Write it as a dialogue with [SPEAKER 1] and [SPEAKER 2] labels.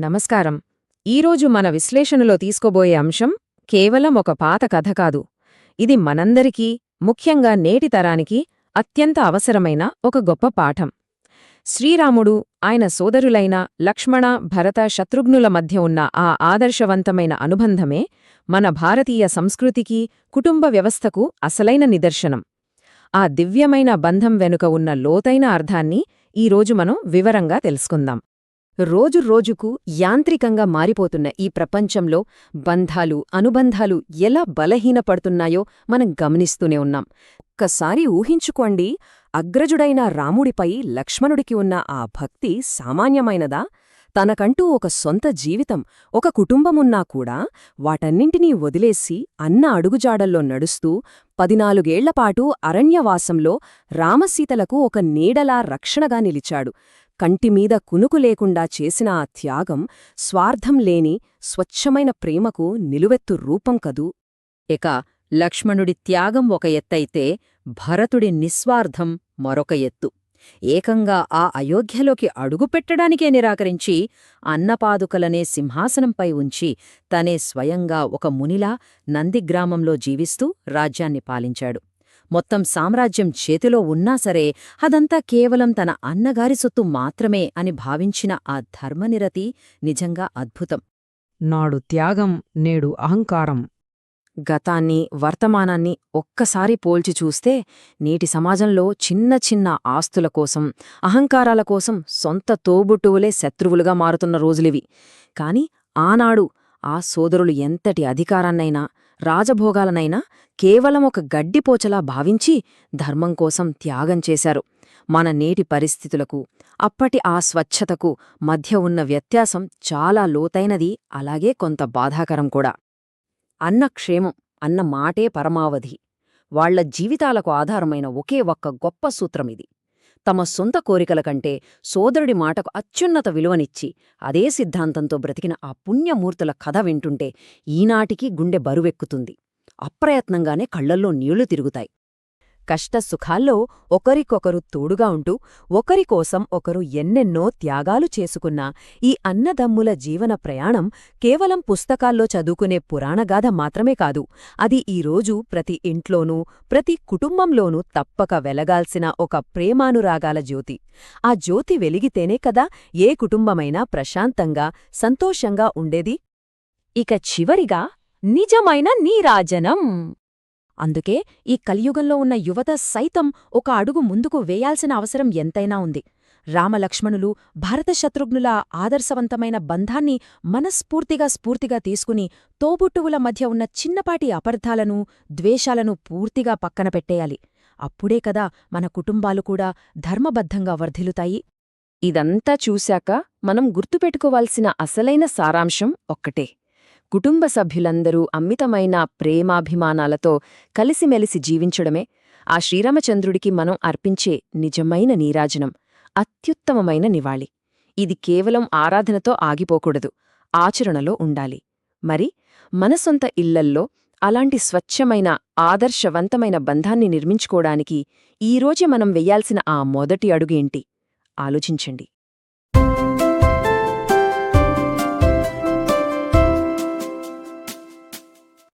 [SPEAKER 1] నమస్కారం. ఈరోజు మన విశ్లేషణలో తీసుకోబోయే అంశం కేవలం ఒక పాత కథ కాదు. ఇది మనందరికీ, ముఖ్యంగా నేటి తరానికి అత్యంత అవసరమైన ఒక గొప్ప పాఠం. శ్రీరాముడు, ఆయన సోదరులైన లక్ష్మణ, భరత, శత్రుఘ్నుల మధ్య ఉన్న ఆ ఆదర్శవంతమైన అనుబంధమే మన భారతీయ సంస్కృతికి, కుటుంబ వ్యవస్థకు అసలైన నిదర్శనం. ఆ దివ్యమైన బంధం వెనుక ఉన్న లోతైన అర్థాన్ని ఈరోజు మనం వివరంగా తెలుసుకుందాం. రోజురోజుకు యాంత్రికంగా మారిపోతున్న ఈ ప్రపంచంలో బంధాలు, అనుబంధాలు ఎలా బలహీనపడుతున్నాయో మనం గమనిస్తూనే ఉన్నాం. ఒక్కసారి ఊహించుకోండి, అగ్రజుడైన రాముడిపై లక్ష్మణుడికి ఉన్న ఆ భక్తి సామాన్యమైనదా? తనకంటూ ఒక సొంత జీవితం, ఒక కుటుంబమున్నా కూడా వాటన్నింటినీ వదిలేసి అన్న అడుగుజాడల్లో నడుస్తూ 14ఏళ్లపాటు అరణ్యవాసంలో రామసీతలకు ఒక నీడలా రక్షణగా నిలిచాడు. కంటిమీద కునుకు లేకుండా చేసిన ఆ త్యాగం స్వార్థం లేని స్వచ్ఛమైన ప్రేమకు నిలువెత్తు రూపం కదూ. ఇక లక్ష్మణుడి త్యాగం ఒక ఎత్తైతే భరతుడి నిస్వార్థం మరొక ఎత్తు. ఏకంగా ఆ అయోధ్యలోకి అడుగుపెట్టడానికే నిరాకరించి అన్నపాదుకలనే సింహాసనంపై ఉంచి తనే స్వయంగా ఒక మునిలా నందిగ్రామంలో జీవిస్తూ రాజ్యాన్ని పాలించాడు. మొత్తం సామ్రాజ్యం చేతిలో ఉన్నా సరే అదంతా కేవలం తన అన్నగారి సొత్తు మాత్రమే అని భావించిన ఆ ధర్మనిరతి నిజంగా అద్భుతం.
[SPEAKER 2] నాడు త్యాగం, నేడు అహంకారం.
[SPEAKER 1] గతాన్ని, వర్తమానాన్ని ఒక్కసారి పోల్చి చూస్తే నేటి సమాజంలో చిన్న చిన్న ఆస్తుల కోసం, అహంకారాల కోసం సొంత తోబుట్టువులే శత్రువులుగా మారుతున్న రోజులివి. కాని ఆనాడు ఆ సోదరులు ఎంతటి అధికారాన్నైనా, రాజభోగాలనైనా కేవలం ఒక గడ్డిపోచలా భావించి ధర్మం కోసం త్యాగం చేశారు. మన నేటి పరిస్థితులకు, అప్పటి ఆ స్వచ్ఛతకు మధ్య ఉన్న వ్యత్యాసం చాలా లోతైనది, అలాగే కొంత బాధాకరం కూడా. అన్న క్షేమం అన్న మాటే పరమావధి. వాళ్ల జీవితాలకు ఆధారమైన ఒకే ఒక్క గొప్ప సూత్రమిది. తమ సొంత కోరికల కంటే సోదరుడి మాటకు అత్యున్నత విలువనిచ్చి అదే సిద్ధాంతంతో బ్రతికిన ఆ పుణ్యమూర్తుల కథ వింటుంటే ఈనాటికి గుండె బరువెక్కుతుంది. అప్రయత్నంగానే కళ్లల్లో నీళ్లు తిరుగుతాయి. కష్టసుఖాల్లో ఒకరికొకరు తోడుగా ఉంటూ ఒకరికోసం ఒకరు ఎన్నెన్నో త్యాగాలు చేసుకున్న ఈ అన్నదమ్ముల జీవన ప్రయాణం కేవలం పుస్తకాల్లో చదువుకునే పురాణగాథ మాత్రమే కాదు. అది ఈరోజు ప్రతి ఇంట్లోనూ, ప్రతి కుటుంబంలోనూ తప్పక వెలగాల్సిన ఒక ప్రేమానురాగాల జ్యోతి. ఆ జ్యోతి వెలిగితేనే కదా ఏ కుటుంబమైనా ప్రశాంతంగా, సంతోషంగా ఉండేది. ఇక చివరిగా నిజమైన నీరాజనం. అందుకే ఈ కలియుగంలో ఉన్న యువత సైతం ఒక అడుగు ముందుకు వేయాల్సిన అవసరం ఎంతైనా ఉంది. రామలక్ష్మణులు, భారతశత్రుఘ్నుల ఆదర్శవంతమైన బంధాన్ని స్ఫూర్తిగా తీసుకుని తోబుట్టువుల మధ్య ఉన్న చిన్నపాటి అపార్థాలను, ద్వేషాలను పూర్తిగా పక్కన పెట్టేయాలి. అప్పుడే కదా మన కుటుంబాలు కూడా ధర్మబద్ధంగా వర్ధిల్లుతాయి. ఇదంతా చూశాక మనం గుర్తుపెట్టుకోవాల్సిన అసలైన సారాంశం ఒక్కటే: కుటుంబ సభ్యులందరూ అమితమైన ప్రేమాభిమానాలతో కలిసిమెలిసి జీవించడమే ఆ శ్రీరామచంద్రుడికి మనం అర్పించే నిజమైన నీరాజనం, అత్యుత్తమమైన నివాళి. ఇది కేవలం ఆరాధనతో ఆగిపోకూడదు, ఆచరణలో ఉండాలి. మరి మన సొంత ఇళ్లల్లో అలాంటి స్వచ్ఛమైన, ఆదర్శవంతమైన బంధాన్ని నిర్మించుకోవడానికి ఈరోజే మనం వెయ్యాల్సిన ఆ మొదటి అడుగేంటి? ఆలోచించండి.